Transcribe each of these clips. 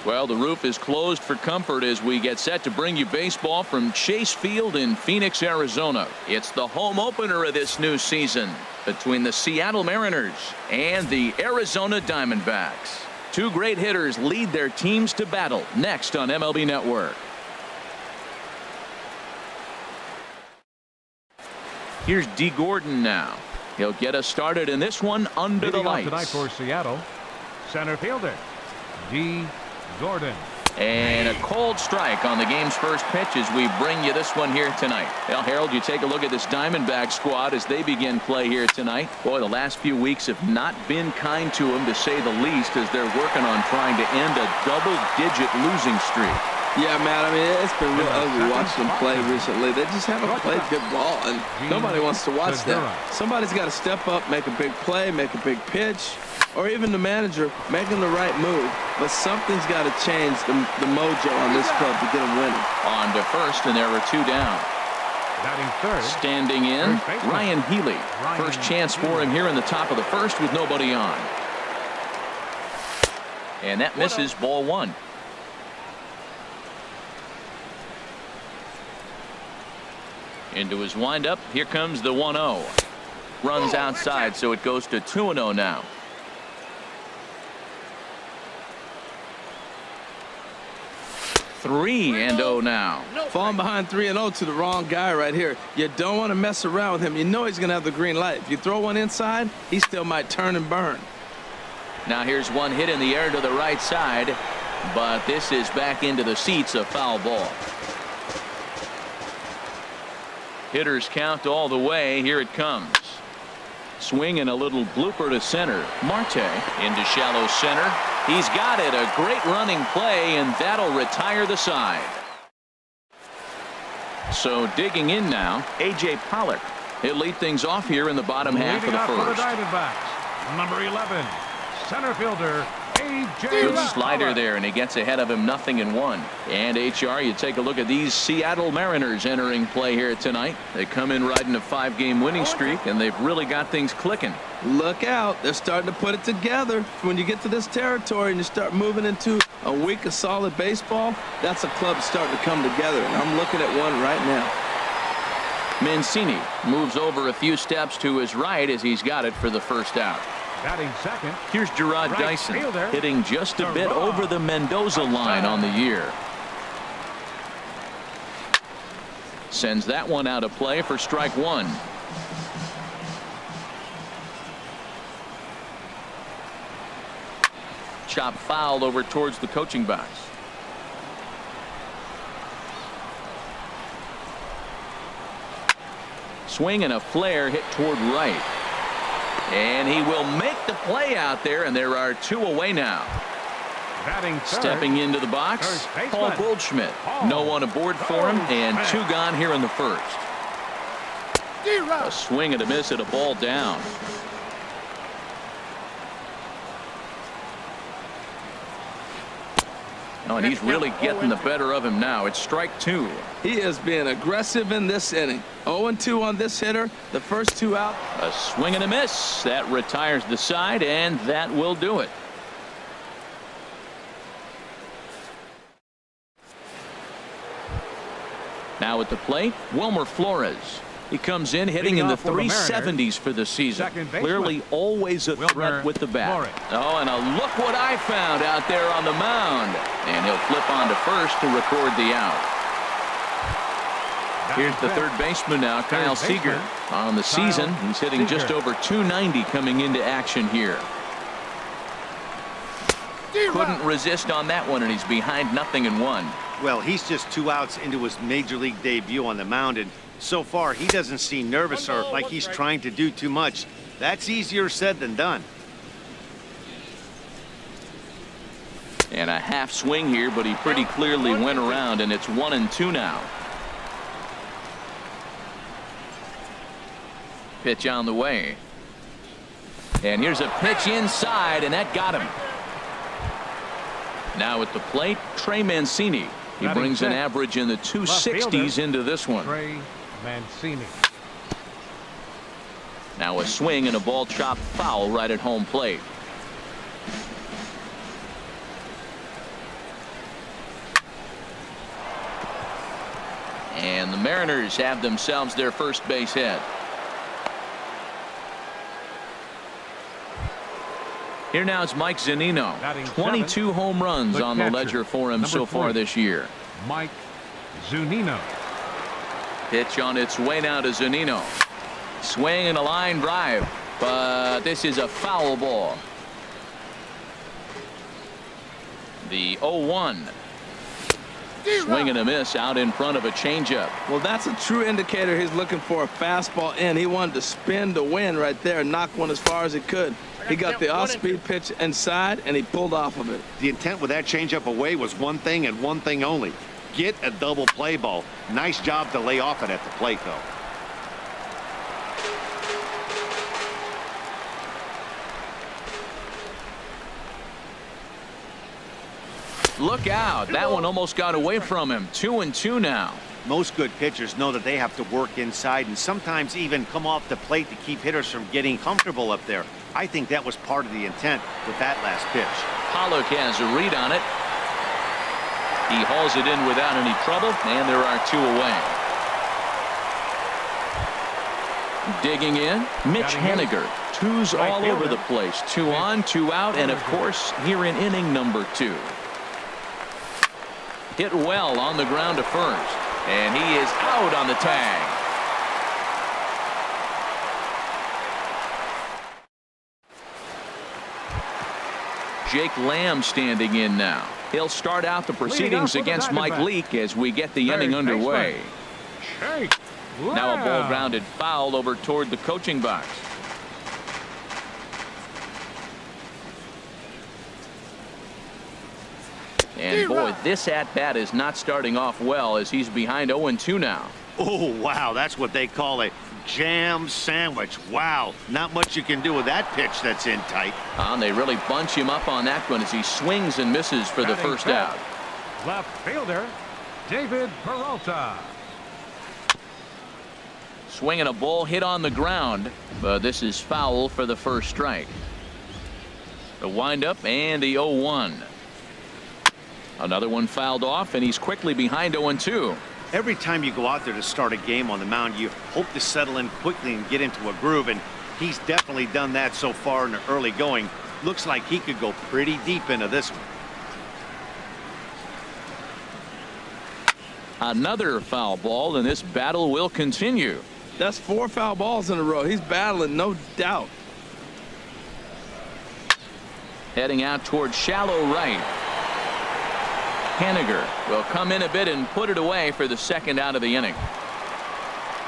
Well, the roof is closed for comfort as we get set to bring you baseball from Chase Field in Phoenix, Arizona. It's the home opener of this new season between the Seattle Mariners and the Arizona Diamondbacks. Two great hitters lead their teams to battle next on MLB Network. Here's D. Gordon now. He'll get us started in this one under the lights. Tonight for Seattle, center fielder D. Gordon. And a cold strike on the game's first pitch as we bring you this one here tonight. Well, Harold, you take a look at this Diamondback squad as they begin play here tonight. Boy, the last few weeks have not been kind to them, to say the least, as they're working on trying to end a double-digit losing streak. Yeah, man, I mean, it's been real ugly watching them play recently. They just haven't played good ball, and nobody wants to watch that. Somebody's got to step up, make a big play, make a big pitch, or even the manager making the right move. But something's got to change the mojo on this club to get them winning. On to first, and there are two down. Batting third. Standing in, Ryan Healy. First chance for him here in the top of the first with nobody on. And that misses, ball one. Into his windup. Here comes the 1-0. Runs outside, so it goes to 2-0 now. Three and 0 now. Falling behind 3-0 to the wrong guy right here. You don't want to mess around with him. You know he's going to have the green light. If you throw one inside, he still might turn and burn. Now here's one hit in the air to the right side, but this is back into the seats, a foul ball. Hitters count all the way. Here it comes. Swing and a little blooper to center. Marte into shallow center. He's got it. A great running play, and that'll retire the side. So digging in now, A.J. Pollock. He'll lead things off here in the bottom half of the first. For the Diamondbacks, number 11, center fielder A.J. Good slider there, and he gets ahead of him, 0-1. And HR, you take a look at these Seattle Mariners entering play here tonight. They come in riding a 5-game winning streak, and they've really got things clicking. Look out. They're starting to put it together. When you get to this territory and you start moving into a week of solid baseball, that's a club starting to come together, and I'm looking at one right now. Mancini moves over a few steps to his right as he's got it for the first out. Batting second. Here's Gerard Dyson hitting just a bit over the Mendoza line on the year. Sends that one out of play for strike one. Chop foul over towards the coaching box. Swing and a flare hit toward right. And he will make the play out there, and there are two away now. Stepping into the box, Paul Goldschmidt. No one aboard for him, and two gone here in the first. A swing and a miss at a ball down. Oh, and he's really getting the better of him now. It's strike two. He is being aggressive in this inning. 0-2 on this hitter. The first two out. A swing and a miss. That retires the side, and that will do it. Now at the plate, Wilmer Flores. He comes in hitting in the 370s for the season. Clearly always a threat with the bat. Oh, and a look what I found out there on the mound. And he'll flip on to first to record the out. Here's the third baseman now, Kyle Seager. On the season, he's hitting just over 290 coming into action here. Couldn't resist on that one, and he's behind 0-1. Well, he's just 2 outs into his major league debut on the mound, and so far he doesn't seem nervous or like he's trying to do too much. That's easier said than done. And a half swing here, but he pretty clearly went around, and it's 1-2 now. Pitch on the way. And here's a pitch inside, and that got him. Now at the plate, Trey Mancini. He brings an average in the 260s into this one. Trey Mancini. Now a swing and a ball chopped foul right at home plate. And the Mariners have themselves their first base hit. Here now is Mike Zunino. 22 home runs on the ledger for him so far this year. Mike Zunino. Pitch on its way now to Zunino. Swing and a line drive, but this is a foul ball. The 0-1. Swing and a miss out in front of a changeup. Well, that's a true indicator he's looking for a fastball in. He wanted to spin to win right there and knock one as far as he could. He got the off-speed pitch inside, and he pulled off of it. The intent with that changeup away was one thing and one thing only. Get a double play ball. Nice job to lay off it at the plate, though. Look out. That one almost got away from him. 2-2 now. Most good pitchers know that they have to work inside and sometimes even come off the plate to keep hitters from getting comfortable up there. I think that was part of the intent with that last pitch. Pollock has a read on it. He hauls it in without any trouble, and there are 2 away. Digging in, Mitch Haniger. 2s all over the place. 2 on, 2 out, and of course here in inning number 2. Hit well on the ground to first, and he is out on the tag. Jake Lamb standing in now. He'll start out the proceedings against Mike Leake as we get the inning underway. Now a ball grounded foul over toward the coaching box. And boy, this at-bat is not starting off well as he's behind 0-2 now. Oh, wow, that's what they call a jam sandwich. Wow, not much you can do with that pitch that's in tight. And they really bunch him up on that one as he swings and misses for the first out. Left fielder, David Peralta. Swinging a ball hit on the ground, but this is foul for the first strike. The windup and the 0-1. Another one fouled off, and he's quickly behind 0-2. Every time you go out there to start a game on the mound, you hope to settle in quickly and get into a groove, and he's definitely done that so far in the early going. Looks like he could go pretty deep into this one. Another foul ball, and this battle will continue. That's 4 foul balls in a row. He's battling, no doubt. Heading out towards shallow right. Haniger will come in a bit and put it away for the second out of the inning.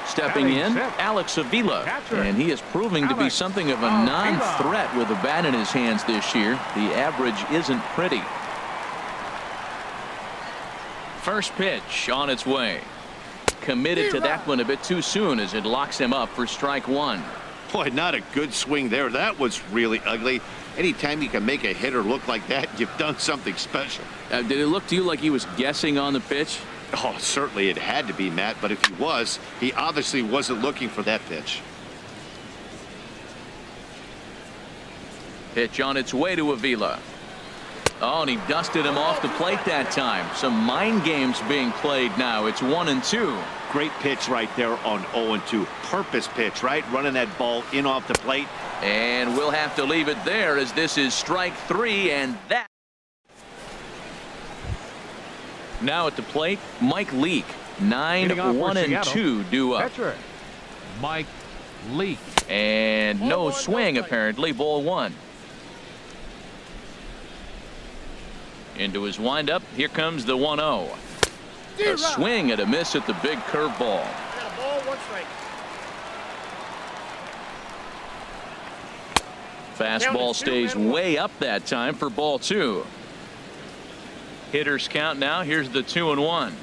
Stepping in, Alex Avila, and he is proving to be something of a non-threat with the bat in his hands this year. The average isn't pretty. First pitch on its way. Committed to that one a bit too soon as it locks him up for strike 1. Boy, not a good swing there. That was really ugly. Anytime you can make a hitter look like that, you've done something special. Did it look to you like he was guessing on the pitch? Oh, certainly it had to be, Matt, but if he was, he obviously wasn't looking for that pitch. Pitch on its way to Avila. Oh, and he dusted him off the plate that time. Some mind games being played now. It's 1-2. Great pitch right there on 0-2. Purpose pitch, right? Running that ball in off the plate. And we'll have to leave it there as this is strike 3, and that. Now at the plate, Mike Leake. 9-1-2 due up. Pitcher, Mike Leake. And no swing apparently. Ball 1. Into his windup. Here comes the 1-0. A swing and a miss at the big curveball. Fastball stays way up that time for ball 2. Hitters count now. Here's the 2-1.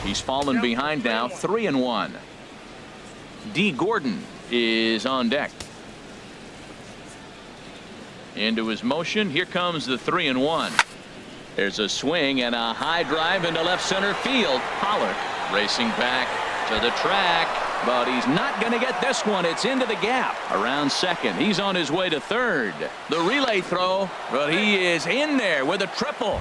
He's fallen behind now. 3-1. D. Gordon is on deck. Into his motion. Here comes the 3-1. There's a swing and a high drive into left center field. Pollock racing back to the track, but he's not going to get this one. It's into the gap around second. He's on his way to third. The relay throw, but he is in there with a triple.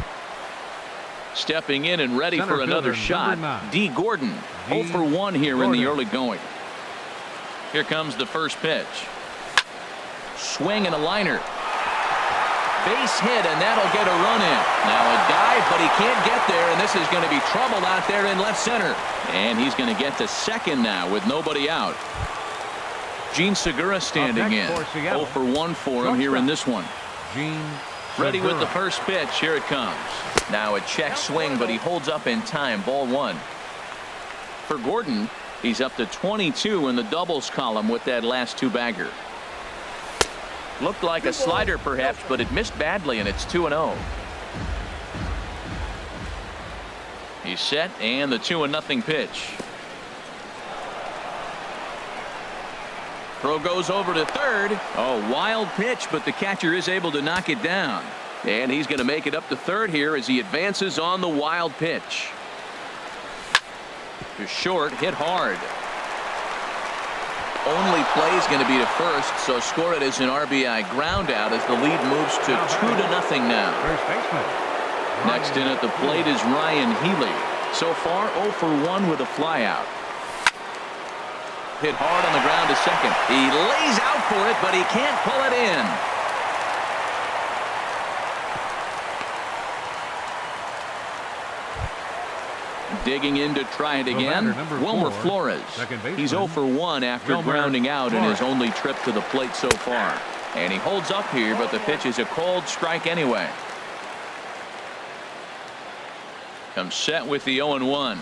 Stepping in and ready Center for another fielder, shot, number 9. D. Gordon. 0 for 1 here in the early going. Here comes the first pitch. Swing and a liner. Base hit, and that'll get a run in. Now a dive, but he can't get there, and this is going to be trouble out there in left center. And he's going to get to second now with nobody out. Gene Segura standing in. 0 for 1 for him here in this one. Gene Ready with the Segura. first pitch. Here it comes. Now a check swing, but he holds up in time. Ball 1. For Gordon, he's up to 22 in the doubles column with that last 2-bagger. Looked like a slider perhaps, but it missed badly, and it's 2-0. He's set, and the 2-0 pitch. Throw goes over to third. Oh, wild pitch, but the catcher is able to knock it down. And he's going to make it up to third here as he advances on the wild pitch. To short, hit hard. Only play is going to be to first, so score it as an RBI ground out as the lead moves to 2-0 now. First baseman. Next in at the plate is Ryan Healy. So far 0 for 1 with a flyout. Hit hard on the ground to second. He lays out for it, but he can't pull it in. Digging in to try it again. Wilmer Flores. He's 0 for 1 after grounding out in his only trip to the plate so far. And he holds up here, but the pitch is a cold strike anyway. Comes set with the 0-1.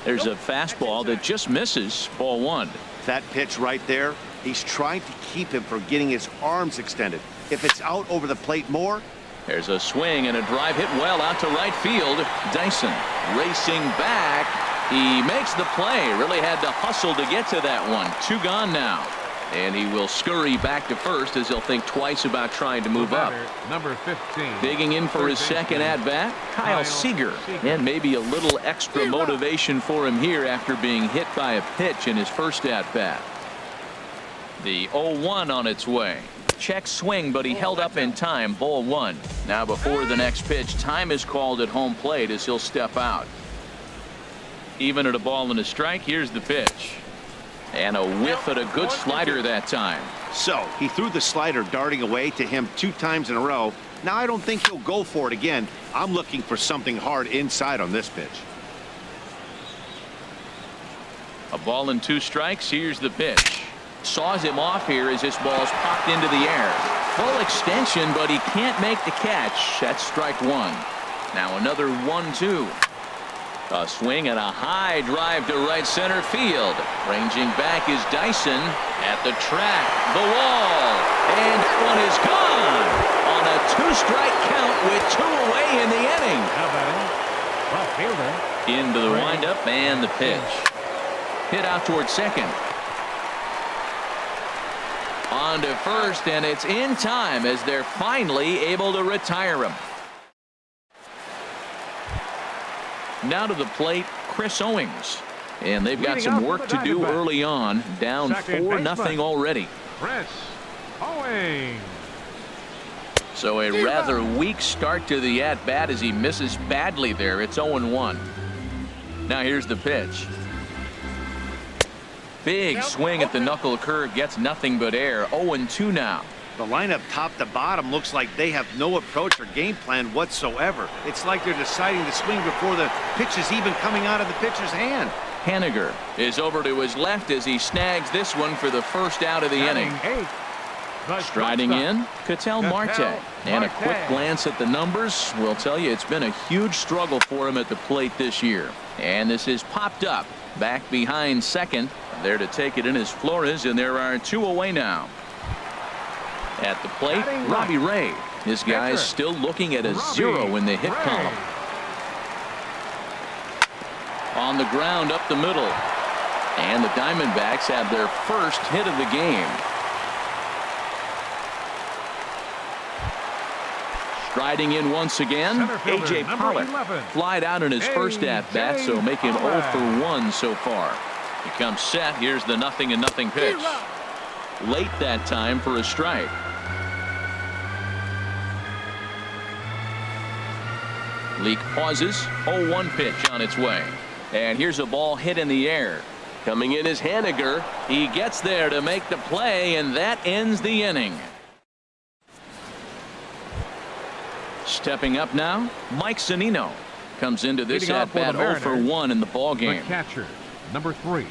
There's a fastball that just misses. Ball 1. That pitch right there, he's trying to keep him from getting his arms extended. If it's out over the plate more. There's a swing and a drive hit well out to right field. Dyson racing back. He makes the play. Really had to hustle to get to that one. 2 gone now. And he will scurry back to first as he'll think twice about trying to move up. Number 15. Digging in for his second at-bat, Kyle Seager. And maybe a little extra motivation for him here after being hit by a pitch in his first at-bat. The 0-1 on its way. Check swing, but he held up in time. Ball 1. Now before the next pitch, time is called at home plate as he'll step out. Even at a ball and a strike, here's the pitch. And a whiff at a good slider that time. So he threw the slider darting away to him 2 times in a row. Now I don't think he'll go for it again. I'm looking for something hard inside on this pitch. A ball and 2 strikes. Here's the pitch. Saws him off here as this ball's popped into the air. Full extension, but he can't make the catch. That's strike 1. Now another 1-2. A swing and a high drive to right center field. Ranging back is Dyson at the track, the wall, and that one is gone on a 2-strike count with 2 away in the inning. How about him? Left fielder. Into the windup and the pitch. Hit out toward second. On to first, and it's in time as they're finally able to retire him. Now to the plate, Chris Owings. And they've got some work to do early on. Down 4-0 already. Chris Owings. So a rather weak start to the at-bat as he misses badly there. It's 0-1. Now here's the pitch. Big swing at the knuckle curve, gets nothing but air. 0-2 now. The lineup top to bottom looks like they have no approach or game plan whatsoever. It's like they're deciding to swing before the pitch is even coming out of the pitcher's hand. Haniger is over to his left as he snags this one for the first out of the inning. Striding in, Ketel Marte. And a quick glance at the numbers will tell you it's been a huge struggle for him at the plate this year. And this is popped up back behind second. There to take it in is Flores, and there are 2 away now. At the plate, Robbie Ray. This guy's still looking at a 0 in the hit column. On the ground up the middle. And the Diamondbacks have their first hit of the game. Striding in once again, A.J. Pollock. Flied out in his first at-bat, so making 0 for 1 so far. He comes set. Here's the 0-0 pitch. Late that time for a strike. Leak pauses. 0-1 pitch on its way. And here's a ball hit in the air. Coming in is Haniger. He gets there to make the play, and that ends the inning. Stepping up now, Mike Zunino comes into this at-bat 0 for 1 in the ballgame. The catcher, number 3.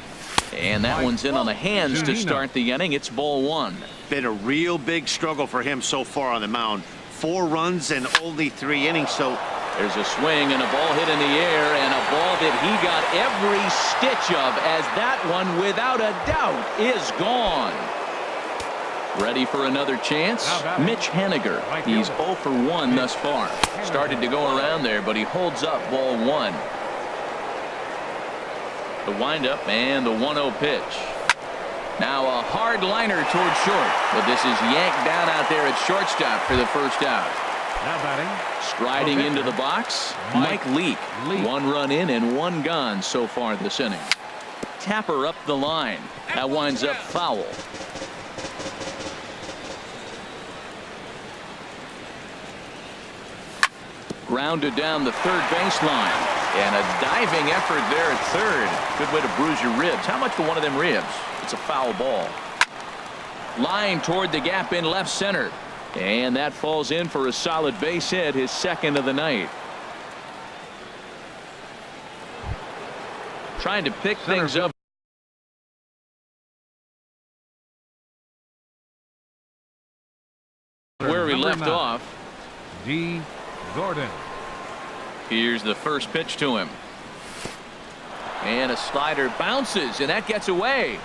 And that one's in on the hands to start the inning. It's ball 1. Been a real big struggle for him so far on the mound. 4 runs and only 3 innings, so there's a swing and a ball hit in the air, and a ball that he got every stitch of, as that one, without a doubt, is gone. Ready for another chance? Mitch Haniger. He's 0 for 1 thus far. Started to go around there, but he holds up ball 1. The windup and the 1-0 pitch. Now a hard liner toward short, but this is yanked down out there at shortstop for the first out. Now batting. Striding into the box, Mike Leake. 1 run in and 1 gone so far this inning. Tapper up the line. That winds up foul. Grounded down the third baseline. And a diving effort there at third. Good way to bruise your ribs. How much for one of them ribs? It's a foul ball. Line toward the gap in left center. And that falls in for a solid base hit, his second of the night. Trying to pick things up. Where we left off. D. Gordon. Here's the first pitch to him. And a slider bounces, and that gets away.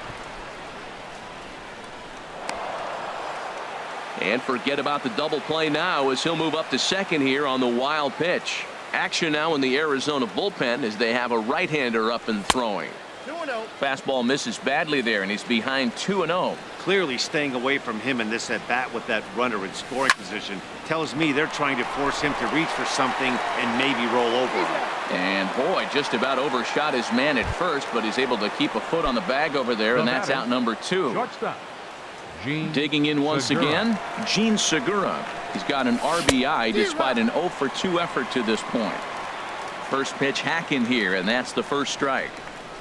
And forget about the double play now, as he'll move up to second here on the wild pitch. Action now in the Arizona bullpen as they have a right-hander up and throwing. 2-0. Fastball misses badly there, and he's behind 2-0. Clearly staying away from him in this at-bat with that runner in scoring position tells me they're trying to force him to reach for something and maybe roll over him. And boy, just about overshot his man at first, but he's able to keep a foot on the bag over there, and that's out number 2. Shortstop. Digging in once again, Gene Segura. He's got an RBI despite an 0 for 2 effort to this point. First pitch hack in here, and that's the first strike.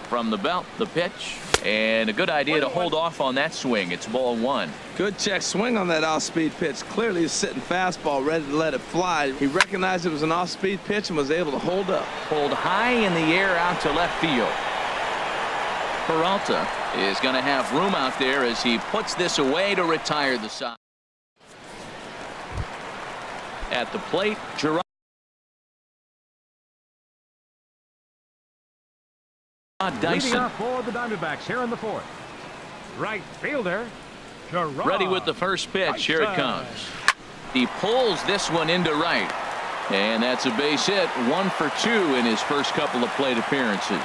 From the belt, the pitch, and a good idea to hold off on that swing. It's ball 1. Good check swing on that off-speed pitch. Clearly a sitting fastball, ready to let it fly. He recognized it was an off-speed pitch and was able to hold up. Pulled high in the air out to left field. Peralta is going to have room out there as he puts this away to retire the side. At the plate, Gerard Leading off for the Diamondbacks here in the 4th. Right fielder, Gerard. Ready with the first pitch. Here it comes. He pulls this one into right. And that's a base hit. 1 for 2 in his first couple of plate appearances.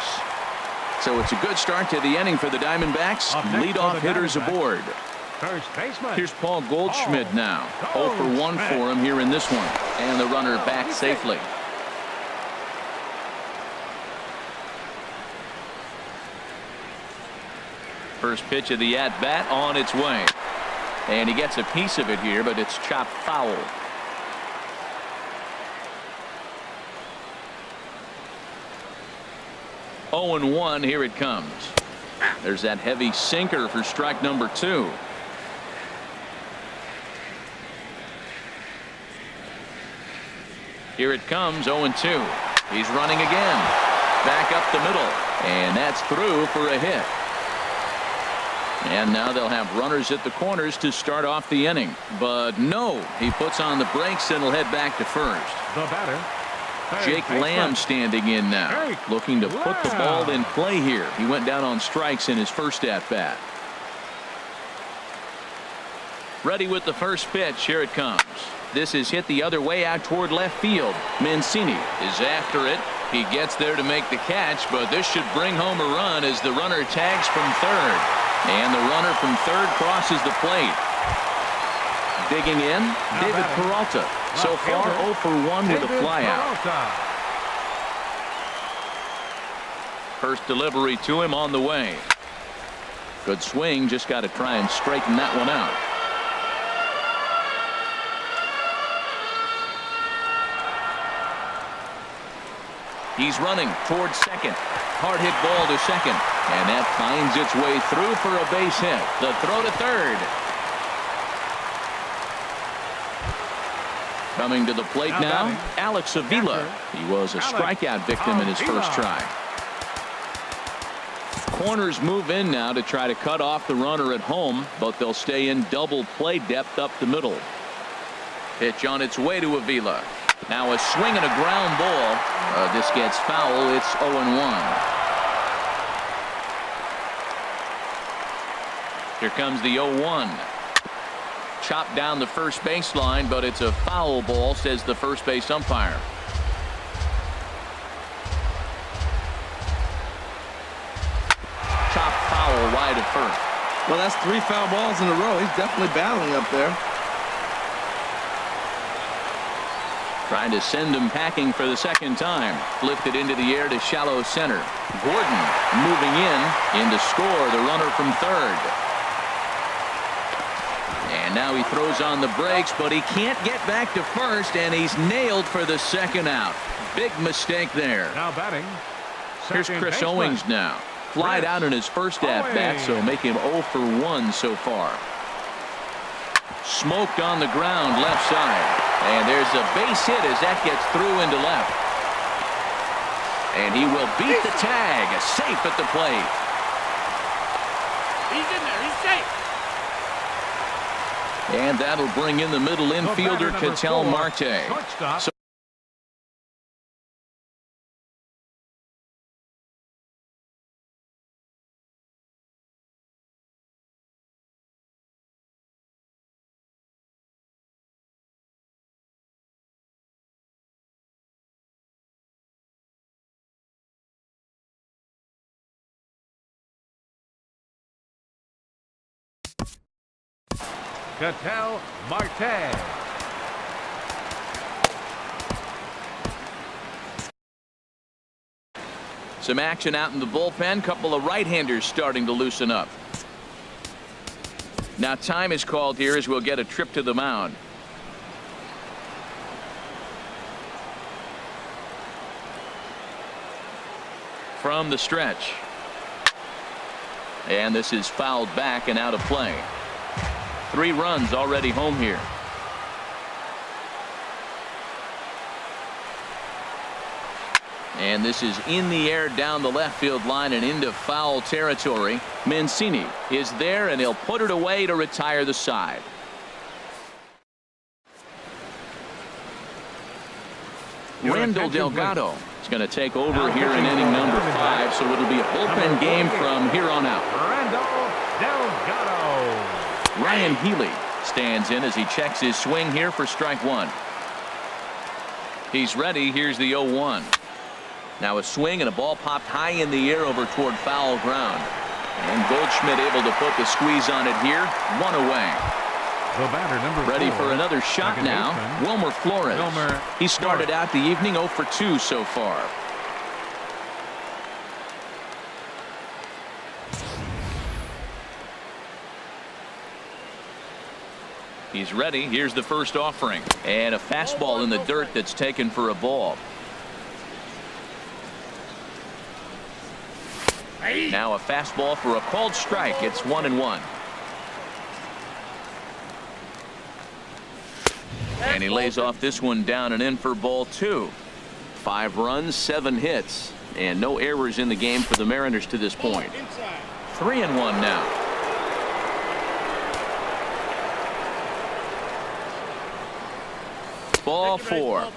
So it's a good start to the inning for the Diamondbacks. Leadoff hitters aboard. First baseman. Here's Paul Goldschmidt now. 0 for 1 for him here in this one. And the runner back safely. First pitch of the at-bat on its way. And he gets a piece of it here, but it's chopped foul. Oh and 1, here it comes. There's that heavy sinker for strike number 2. Here it comes, 0 and 2. He's running again. Back up the middle. And that's through for a hit. And now they'll have runners at the corners to start off the inning. But no, he puts on the brakes and will head back to first. The batter, Jake Lamb standing in now, looking to put the ball in play here. He went down on strikes in his first at-bat. Ready with the first pitch. Here it comes. This is hit the other way out toward left field. Mancini is after it. He gets there to make the catch, but this should bring home a run as the runner tags from third. And the runner from third crosses the plate. Digging in, David Peralta. So far 0 for 1 with a flyout. First delivery to him on the way. Good swing, just got to try and straighten that one out. He's running towards second. Hard hit ball to second. And that finds its way through for a base hit. The throw to third. Coming to the plate now, Alex Avila. He was a strikeout victim in his first try. Corners move in now to try to cut off the runner at home, but they'll stay in double play depth up the middle. Pitch on its way to Avila. Now a swing and a ground ball. This gets foul. It's 0-1. Here comes the 0-1. Chopped down the first baseline, but it's a foul ball, says the first base umpire. Chopped foul wide of first. Well, that's 3 foul balls in a row. He's definitely battling up there. Trying to send him packing for the second time. Lifted into the air to shallow center. Gordon moving in to score the runner from third. And now he throws on the brakes, but he can't get back to first, and he's nailed for the second out. Big mistake there. Now batting. Here's Chris Owings now. Flied out in his first at-bat, so make him 0 for 1 so far. Smoked on the ground left side. And there's a base hit as that gets through into left. And he will beat the tag. Safe at the plate. He's in there. He's safe. And that'll bring in the middle infielder, Ketel Marte. So Ketel Marte. some action out in the bullpen. Couple of right-handers starting to loosen up. Now time is called here as we'll get a trip to the mound. From the stretch. And this is fouled back and out of play. 3 runs already home here. And this is in the air down the left field line and into foul territory. Mancini is there, and he'll put it away to retire the side. Randall Delgado is going to take over here in inning number 5, so it'll be a bullpen game from here on out. Randall Delgado. Ryan Healy stands in as he checks his swing here for strike 1. He's ready. Here's the 0-1. Now a swing and a ball popped high in the air over toward foul ground. And Goldschmidt able to put the squeeze on it here. 1 away. The batter, number Ready 4, for another shot now. Wilmer Flores. He started out the evening 0 for 2 so far. He's ready. Here's the first offering. And a fastball in the dirt that's taken for a ball. Now a fastball for a called strike. It's 1-1. And he lays off this one down and in for ball 2. 5 runs, 7 hits, and no errors in the game for the Mariners to this point. 3-1 now. Ball 4.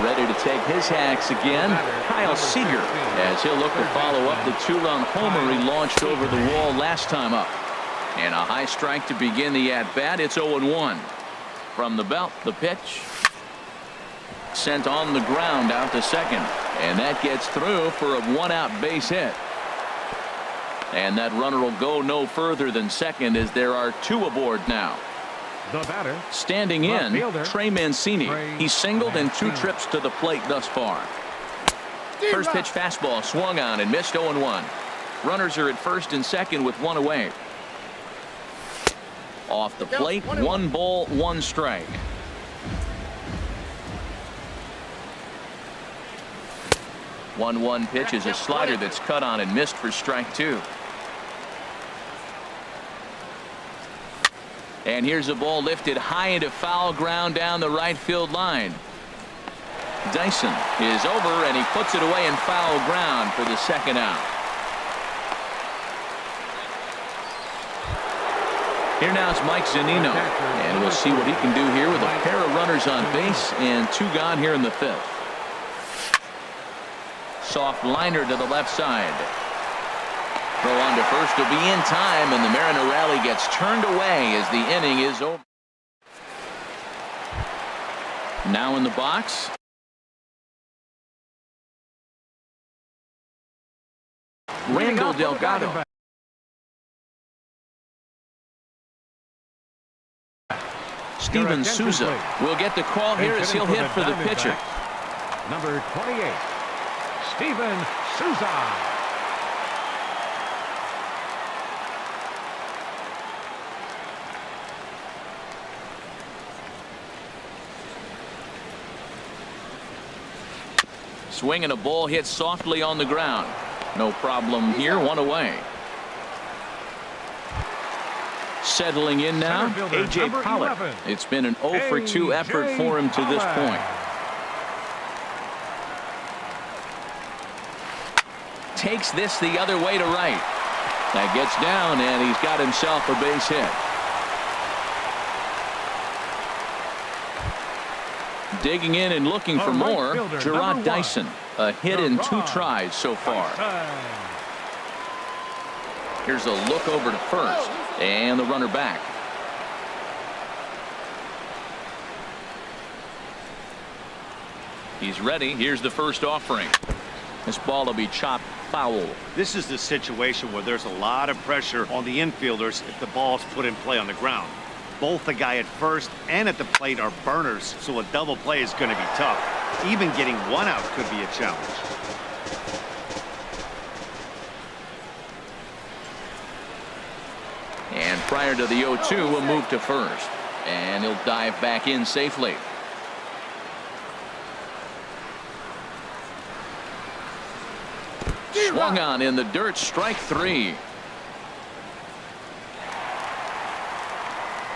Ready to take his hacks again. Kyle Seager, as he'll look to follow up the 2-run homer he launched over the wall last time up. And a high strike to begin the at-bat. It's 0-1. From the belt, the pitch. Sent on the ground out to second. And that gets through for a 1-out base hit. And that runner will go no further than second as there are 2 aboard now. The batter. Standing in, Trey Mancini. He's singled in 2 trips to the plate thus far. First pitch fastball swung on and missed. 0-1. Runners are at first and second with 1 away. Off the plate, 1 ball, 1 strike. 1-1 pitch is a slider that's cut on and missed for strike 2. And here's a ball lifted high into foul ground down the right field line. Dyson is over, and he puts it away in foul ground for the second out. Here now is Mike Zunino, and we'll see what he can do here with a pair of runners on base and 2 gone here in the 5th. Soft liner to the left side. Throw on to first will be in time, and the Mariner rally gets turned away as the inning is over. Now in the box, Randall Delgado. Steven Souza will get the call here as he'll hit for the pitcher. Number 28, Steven Souza. Swing and a ball hit softly on the ground. No problem here, 1 away. Settling in now, A.J. Pollock. It's been an 0 for 2 effort for him to this point. Takes this the other way to right. That gets down, and he's got himself a base hit. Digging in and looking for more, Gerard Dyson. A hit in 2 tries so far. Here's a look over to first, and the runner back. He's ready. Here's the first offering. This ball will be chopped foul. This is the situation where there's a lot of pressure on the infielders if the ball's put in play on the ground. Both the guy at first and at the plate are burners, so a double play is going to be tough. Even getting 1 out could be a challenge. And prior to the 0-2, we'll move to first. And he'll dive back in safely. Swung on in the dirt, strike 3.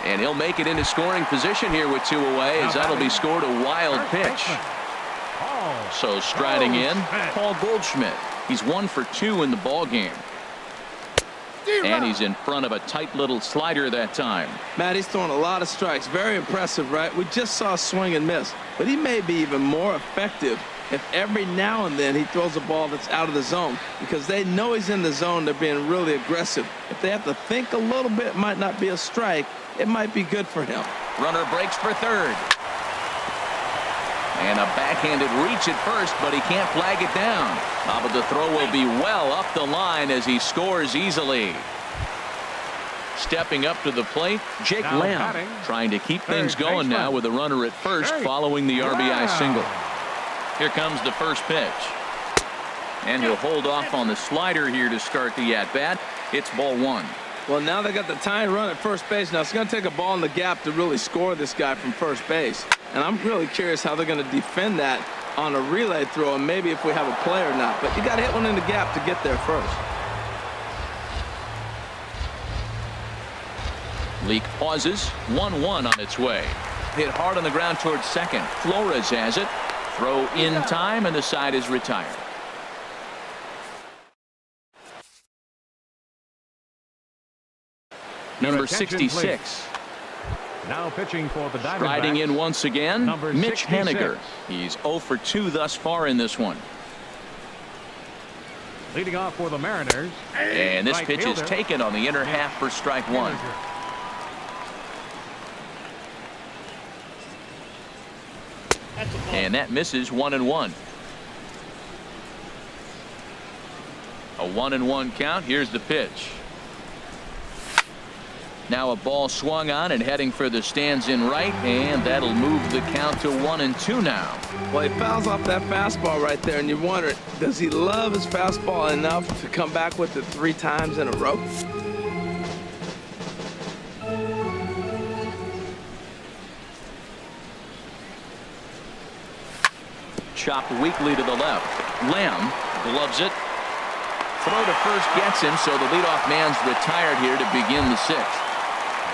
And he'll make it into scoring position here with 2 away, as that'll be scored a wild pitch. So striding in, Paul Goldschmidt. He's 1 for 2 in the ball game. And he's in front of a tight little slider that time. Matt, he's throwing a lot of strikes. Very impressive, right? We just saw a swing and miss, but he may be even more effective if every now and then he throws a ball that's out of the zone, because they know he's in the zone. They're being really aggressive. If they have to think a little bit, it might not be a strike. It might be good for him. Runner breaks for third. And a backhanded reach at first, but he can't flag it down. But the throw will be well up the line as he scores easily. Stepping up to the plate, Jake Lamb, trying to keep things going now with a runner at first following the RBI single. Here comes the first pitch. And he'll hold off on the slider here to start the at-bat. It's ball 1. Well, now they got the tying run at first base. Now it's going to take a ball in the gap to really score this guy from first base. And I'm really curious how they're going to defend that on a relay throw, and maybe if we have a play or not. But you got to hit one in the gap to get there first. Leak pauses. 1-1 on its way. Hit hard on the ground towards second. Flores has it. Throw in time, and the side is retired. Number 66. Now pitching for the Diamondbacks. Riding in once again, Mitch 66. Haniger. He's 0 for 2 thus far in this one. Leading off for the Mariners. And this Right pitch fielder. is taken on the inner half for strike 1. And that misses 1-1. A 1-1 count. Here's the pitch. Now a ball swung on and heading for the stands in right, and that'll move the count to 1-2 now. Well, he fouls off that fastball right there, and you wonder, does he love his fastball enough to come back with it 3 times in a row? Chopped weakly to the left. Lamb gloves it. Throw to first gets him, so the leadoff man's retired here to begin the sixth.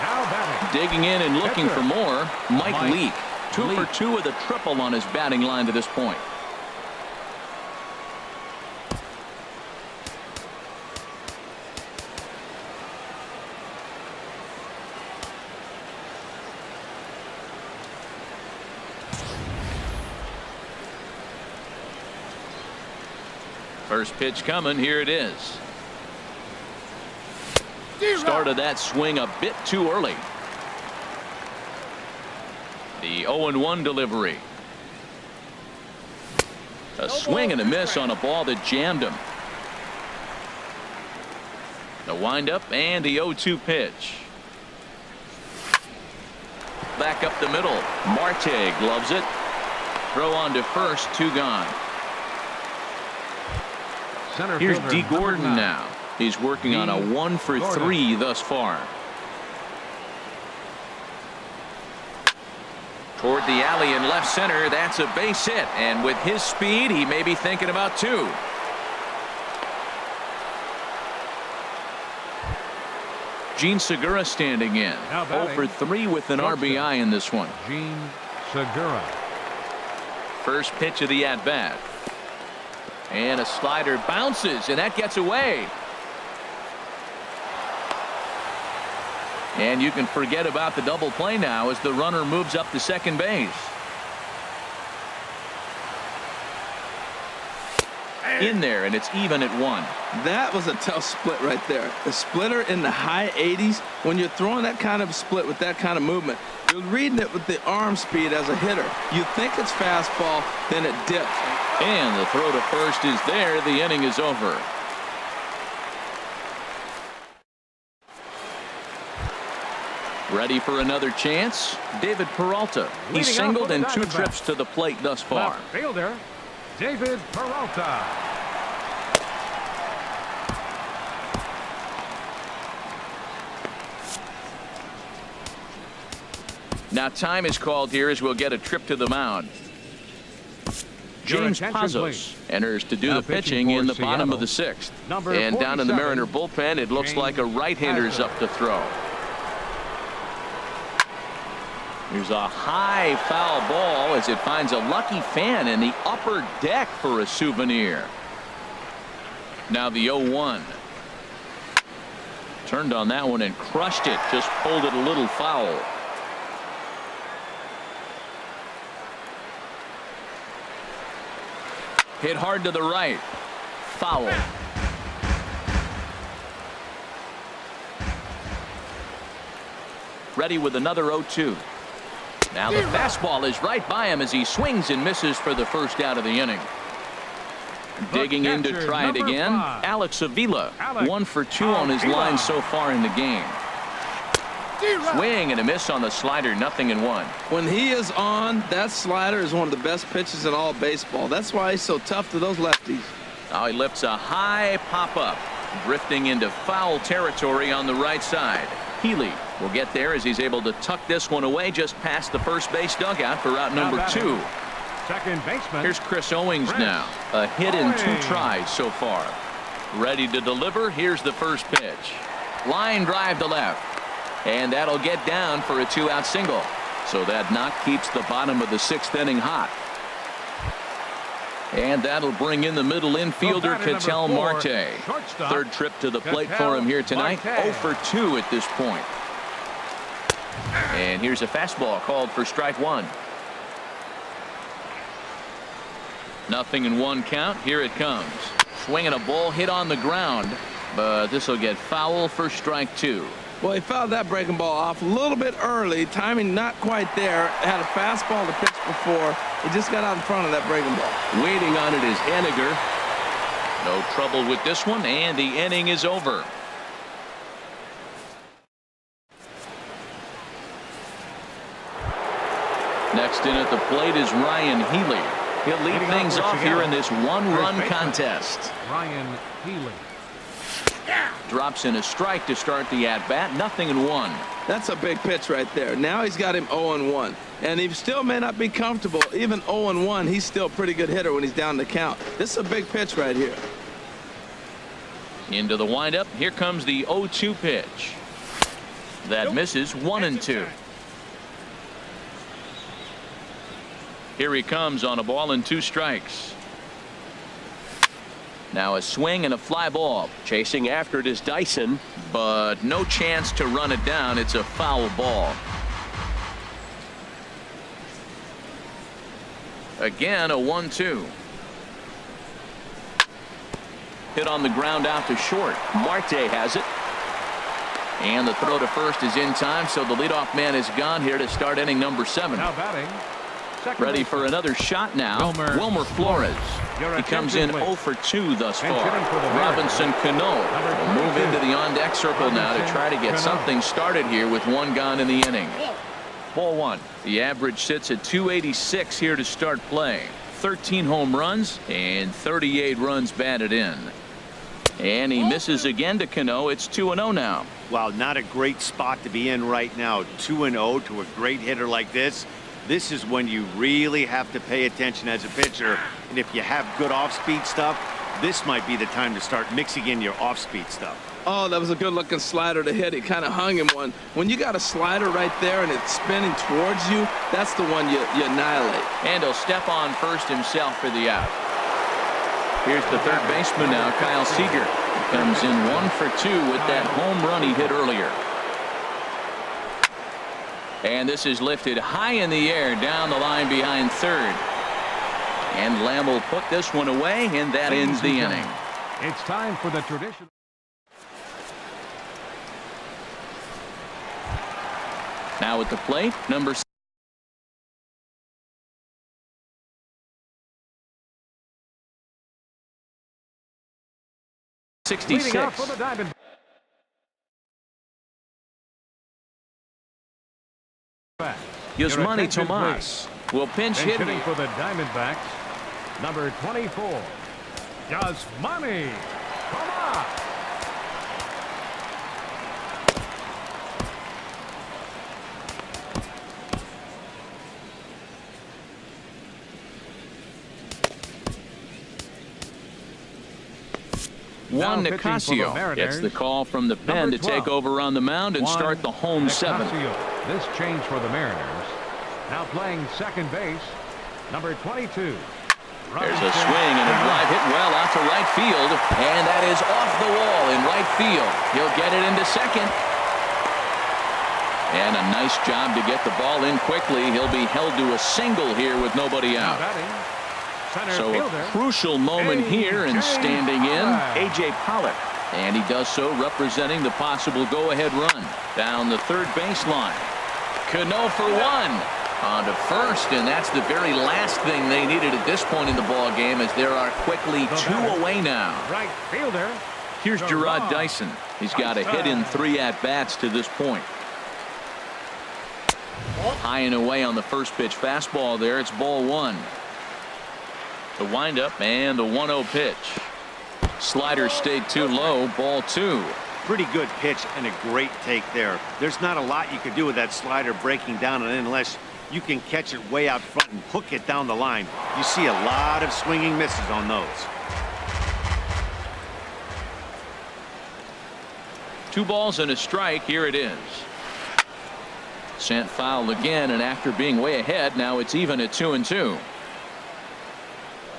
Now batting. Digging in and looking for more, Mike Leake. 2 for 2 with a triple on his batting line to this point. First pitch coming. Here it is. Started that swing a bit too early. The 0-1 delivery. A swing and a miss on a ball that jammed him. The windup and the 0-2 pitch. Back up the middle. Marte gloves it. Throw on to first. 2 gone. Here's D. Gordon now. He's working on a 1 for 3 thus far. Toward the alley in left center. That's a base hit. And with his speed, he may be thinking about 2. Gene Segura standing in. 0 for 3 with an RBI in this one. Gene Segura. First pitch of the at-bat. And a slider bounces, and that gets away. And you can forget about the double play now as the runner moves up to second base. In there, and it's even at 1. That was a tough split right there. The splitter in the high 80s. When you're throwing that kind of split with that kind of movement, you're reading it with the arm speed as a hitter. You think it's fastball, then it dips. And the throw to first is there. The inning is over. Ready for another chance? David Peralta. He's singled in 2 trips to the plate thus far. Left fielder, David Peralta. Now time is called here as we'll get a trip to the mound. James Pazos enters to do the pitching in the bottom of the 6th. And down in the Mariner bullpen, it looks like a right-hander's up to throw. Here's a high foul ball as it finds a lucky fan in the upper deck for a souvenir. Now the 0-1. Turned on that one and crushed it. Just pulled it a little foul. Hit hard to the right. Foul. Ready with another 0-2. Now the fastball is right by him as he swings and misses for the first out of the inning. Digging in to try it again. Alex Avila. 1 for 2 on his line so far in the game. Swing and a miss on the slider. 0-1. When he is on, that slider is one of the best pitches in all baseball. That's why he's so tough to those lefties. Now he lifts a high pop-up. Drifting into foul territory on the right side. Healy will get there as he's able to tuck this one away just past the first base dugout for out number 2. Second baseman. Here's Chris Owings now. A hit in 2 tries so far. Ready to deliver. Here's the first pitch. Line drive to left. And that'll get down for a 2-out single. So that knock keeps the bottom of the 6th inning hot. And that'll bring in the middle infielder, Ketel Marte. Third trip to the plate for him here tonight. 0 for 2 at this point. And here's a fastball called for strike 1. 0-1 count. Here it comes. Swinging a ball hit on the ground. But this will get foul for strike 2. Well, he fouled that breaking ball off a little bit early. Timing not quite there. Had a fastball to pitch before. He just got out in front of that breaking ball. Waiting on it is Henniger. No trouble with this one, and the inning is over. Next in at the plate is Ryan Healy. He'll lead things off here in this 1-run contest. Ryan Healy. Drops in a strike to start the at-bat. 0-1. That's a big pitch right there. Now he's got him 0-1. And he still may not be comfortable. Even 0-1, he's still a pretty good hitter when he's down the count. This is a big pitch right here. Into the windup. Here comes the 0-2 pitch. That misses 1-2. Here he comes on a ball and 2 strikes. Now a swing and a fly ball. Chasing after it is Dyson. But no chance to run it down. It's a foul ball. Again, a 1-2. Hit on the ground out to short. Marte has it. And the throw to first is in time, so the leadoff man is gone here to start inning number 7. Now batting. Ready for another shot now. Wilmer Flores. He comes in 0 for 2 thus far. Robinson Cano will move into the on-deck circle now to try to get something started here with 1 gone in the inning. Ball 1. The average sits at 286 here to start play. 13 home runs and 38 runs batted in. And he misses again to Cano. It's 2-0 now. Wow, not a great spot to be in right now. 2-0 to a great hitter like this. This is when you really have to pay attention as a pitcher. And if you have good off-speed stuff, this might be the time to start mixing in your off-speed stuff. Oh, that was a good-looking slider to hit. It kind of hung him one. When you got a slider right there and it's spinning towards you, that's the one you annihilate. And he'll step on first himself for the out. Here's the third baseman now, Kyle Seager. He comes in 1 for 2 with that home run he hit earlier. And this is lifted high in the air down the line behind third. And Lamb will put this one away, and that ends the inning. It's time for the tradition. Now at the plate, number 66. Yasmani Tomas will pinch hit. Hitting for the Diamondbacks, number 24, Yasmani Tomas. Juan Nicasio gets the call from the pen to take over on the mound and start the home 7. This change for the Mariners. Now playing second base, number 22. There's a swing and a drive hit well out to right field, and that is off the wall in right field. He'll get it into second. And a nice job to get the ball in quickly. He'll be held to a single here with nobody out. So a crucial moment here, and standing in, A.J. Pollock. And he does so representing the possible go-ahead run down the third baseline. Cano for 1 on to first, and that's the very last thing they needed at this point in the ball game, as there are quickly 2 away now. Right fielder. Here's Gerard Dyson. He's got a hit in 3 at-bats to this point. High and away on the first pitch fastball there. It's ball 1. The windup and the 1-0 pitch. Slider stayed too low. Ball 2. Pretty good pitch and a great take there. There's not a lot you can do with that slider breaking down, and unless you can catch it way out front and hook it down the line, you see a lot of swinging misses on those. 2 balls and a strike. Here it is. Sent foul again, and after being way ahead, now it's even at 2-2.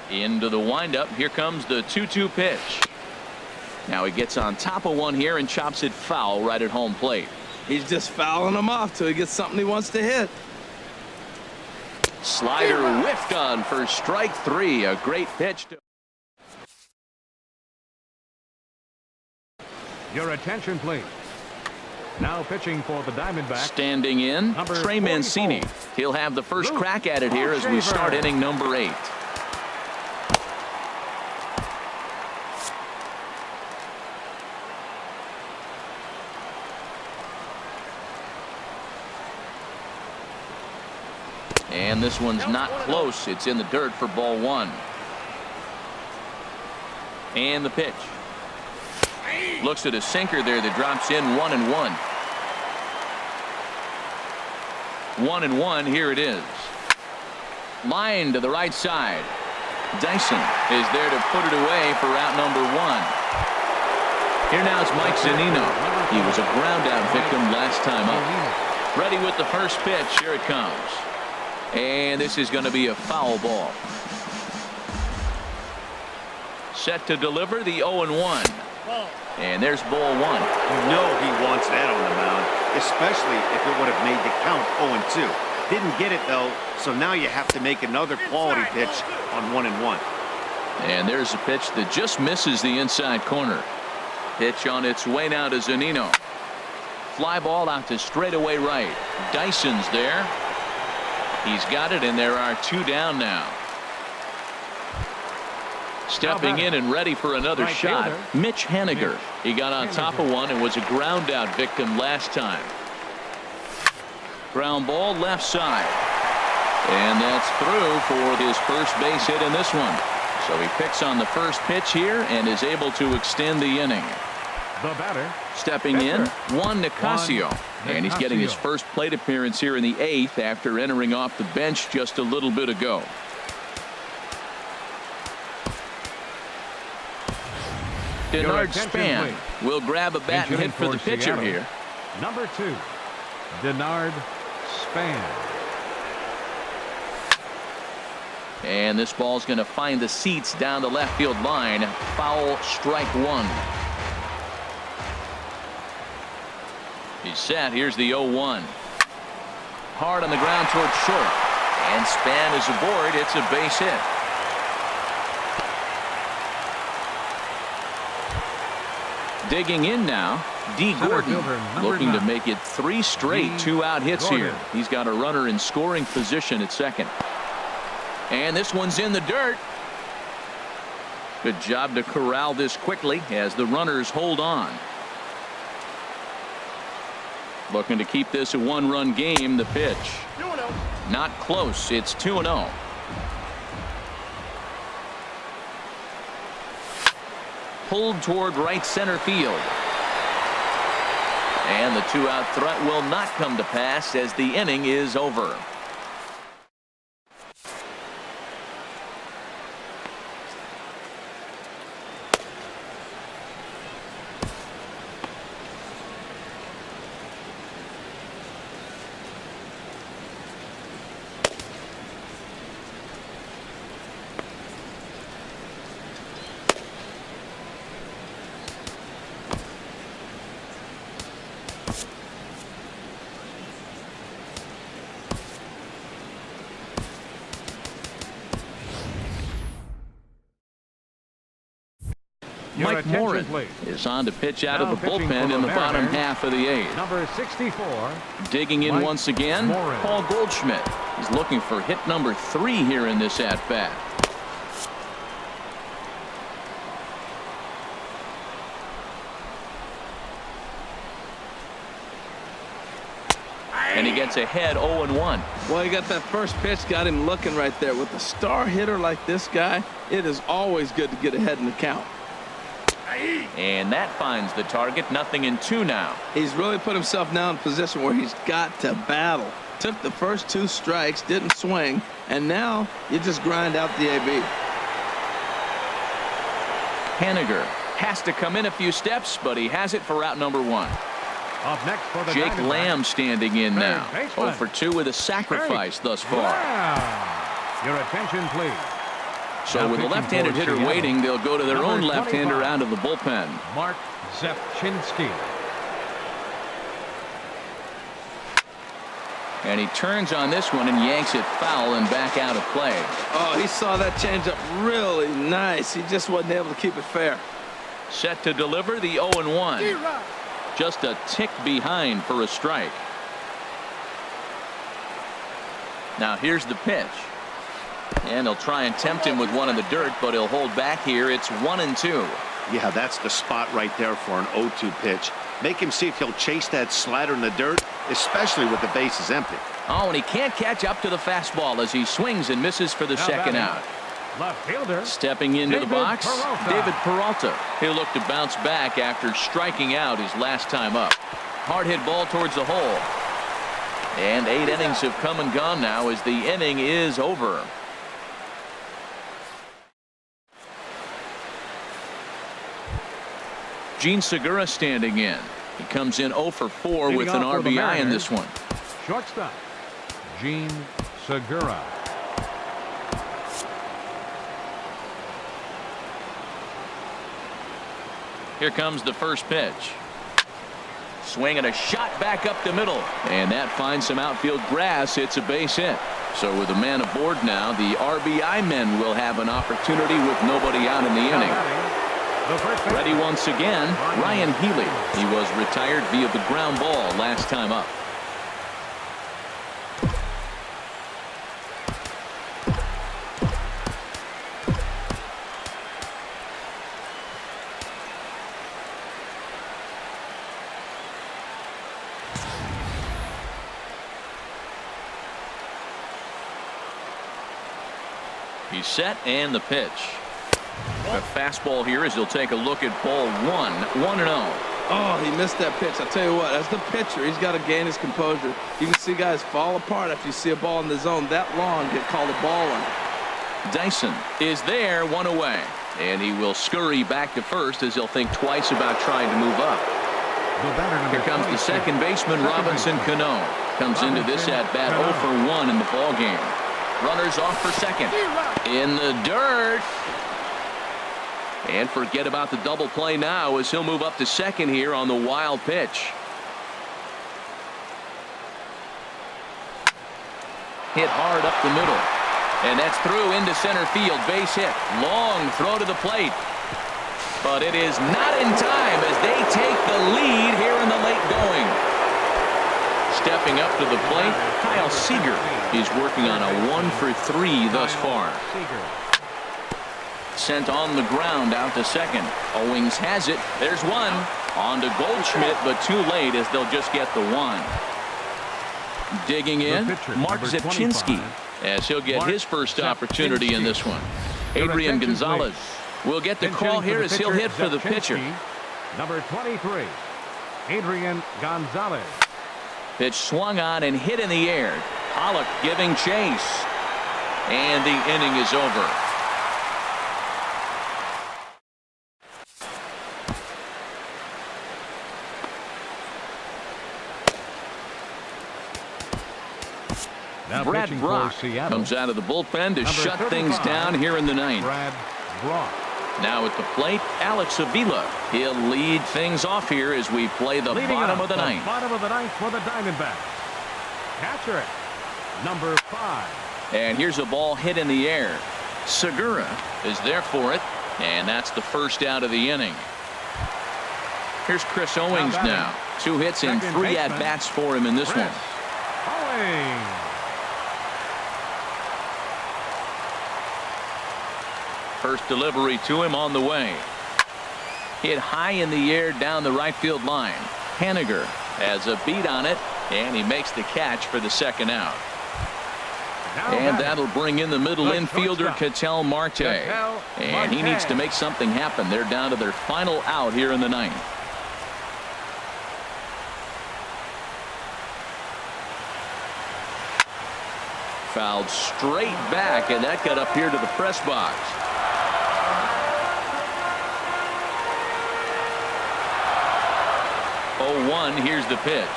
Into the windup. Here comes the 2-2 pitch. Now he gets on top of one here and chops it foul right at home plate. He's just fouling him off till he gets something he wants to hit. Slider whiffed on for strike 3. A great pitch. Your attention, please. Now pitching for the Diamondbacks. Standing in, Trey Mancini. He'll have the first crack at it here as we start inning number 8. And this one's not close. It's in the dirt for ball 1. And the pitch. Looks at a sinker there that drops in 1-1. 1-1. Here it is. Line to the right side. Dyson is there to put it away for out number 1. Here now is Mike Zunino. He was a ground out victim last time up. Ready with the first pitch. Here it comes. And this is going to be a foul ball. Set to deliver the 0-1. And there's ball 1. You know he wants that on the mound, especially if it would have made the count 0-2. Didn't get it, though, so now you have to make another quality pitch on 1-1. And there's a pitch that just misses the inside corner. Pitch on its way now to Zunino. Fly ball out to straightaway right. Dyson's there. He's got it, and there are 2 down now. Stepping in and ready for another shot, Mitch Haniger. He got on top of one and was a ground out victim last time. Ground ball left side. And that's through for his first base hit in this one. So he picks on the first pitch here and is able to extend the inning. The batter. Stepping in, Juan Nicasio. And he's getting his first plate appearance here in the 8th after entering off the bench just a little bit ago. Denard Span will grab a bat and hit for the pitcher here. Number 2, Denard Span. And this ball's going to find the seats down the left field line. Foul, strike 1. He's set. Here's the 0-1. Hard on the ground towards short. And Span is aboard. It's a base hit. Digging in now, D. Gordon, looking to make it 3 straight 2-out hits here. He's got a runner in scoring position at second. And this one's in the dirt. Good job to corral this quickly as the runners hold on. Looking to keep this a 1-run game. The pitch. Not close. It's 2-0. Pulled toward right center field. And the 2-out threat will not come to pass as the inning is over. Mike Morin is on to pitch out of the bullpen in the bottom half of the 8th. Number 64. Digging in once again, Paul Goldschmidt. He's looking for hit number 3 here in this at-bat. And he gets ahead 0-1. Well, he got that first pitch, got him looking right there. With a star hitter like this guy, it is always good to get ahead in the count. And that finds the target. 0-2 now. He's really put himself now in a position where he's got to battle. Took the first 2 strikes, didn't swing, and now you just grind out the AB. Haniger has to come in a few steps, but he has it for out number 1. Up next for the Jake Diamondbacks. Lamb standing in now. 0 for 2 with a sacrifice thus far. Yeah. Your attention, please. So with a left-handed hitter waiting, they'll go to their own left-hander out of the bullpen. Mark Zepchinski. And he turns on this one and yanks it foul and back out of play. Oh, he saw that changeup really nice. He just wasn't able to keep it fair. Set to deliver the 0-1. Just a tick behind for a strike. Now here's the pitch. And he'll try and tempt him with one in the dirt, but he'll hold back here. It's 1-2. Yeah, that's the spot right there for an 0-2 pitch. Make him see if he'll chase that slider in the dirt, especially with the bases empty. Oh, and he can't catch up to the fastball as he swings and misses for the second out. Left fielder. Stepping into the box, Peralta. David Peralta. He'll look to bounce back after striking out his last time up. Hard hit ball towards the hole. And 8 innings have come and gone now as the inning is over. Gene Segura standing in. He comes in 0 for 4 with an RBI in this one. Shortstop, Gene Segura. Here comes the first pitch. Swing and a shot back up the middle. And that finds some outfield grass. It's a base hit. So with a man aboard now, the RBI men will have an opportunity with nobody out in the inning. Ready once again, Ryan Healy. He was retired via the ground ball last time up. He's set and the pitch. A fastball here as he'll take a look at ball 1. 1-0. Oh, he missed that pitch. I tell you what, as the pitcher, he's got to gain his composure. You can see guys fall apart after you see a ball in the zone that long get called a ball on. Dyson is there, 1 away. And he will scurry back to first as he'll think twice about trying to move up. Here comes the second baseman, Robinson Cano. Comes into this at-bat 0 for 1 in the ball game. Runners off for second. In the dirt. And forget about the double play now as he'll move up to second here on the wild pitch. Hit hard up the middle. And that's through into center field. Base hit. Long throw to the plate. But it is not in time as they take the lead here in the late going. Stepping up to the plate, Kyle Seager. He's working on a 1 for 3 thus far. Sent on the ground out to second. Owings has it. There's one. On to Goldschmidt, but too late as they'll just get the 1. Digging in, Mark Zipchinski as he'll get his first opportunity in this one. Adrian Gonzalez will get the call here as he'll hit for the pitcher. Number 23, Adrian Gonzalez. Pitch swung on and hit in the air. Pollock giving chase. And the inning is over. Now Brad Brock comes out of the bullpen to shut things down here in the ninth. Brad Brock. Now at the plate, Alex Avila. He'll lead things off here as we play the bottom of the ninth. Bottom of the ninth for the Diamondbacks. Catcher, number 5. And here's a ball hit in the air. Segura is there for it, and that's the first out of the inning. Here's Chris Owings now. 2 hits and 3 at-bats for him in this one. Owings. First delivery to him on the way. Hit high in the air down the right field line. Haniger has a beat on it, and he makes the catch for the second out. And that'll bring in the middle infielder, Ketel Marte. And he needs to make something happen. They're down to their final out here in the ninth. Fouled straight back, and that got up here to the press box. Oh, 1, here's the pitch.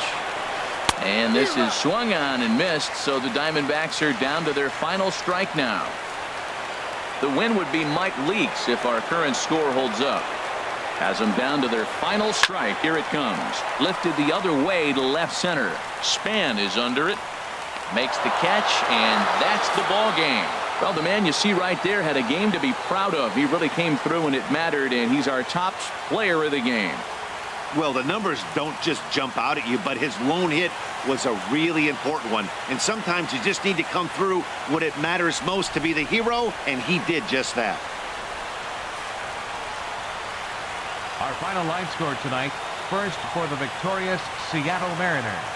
And this is swung on and missed, so the Diamondbacks are down to their final strike now. The win would be Mike Leakes if our current score holds up. Has them down to their final strike. Here it comes. Lifted the other way to left center. Span is under it. Makes the catch, and that's the ball game. Well, the man you see right there had a game to be proud of. He really came through and it mattered, and he's our top player of the game. Well, the numbers don't just jump out at you, but his lone hit was a really important one. And sometimes you just need to come through when it matters most to be the hero, and he did just that. Our final line score tonight. First for the victorious Seattle Mariners.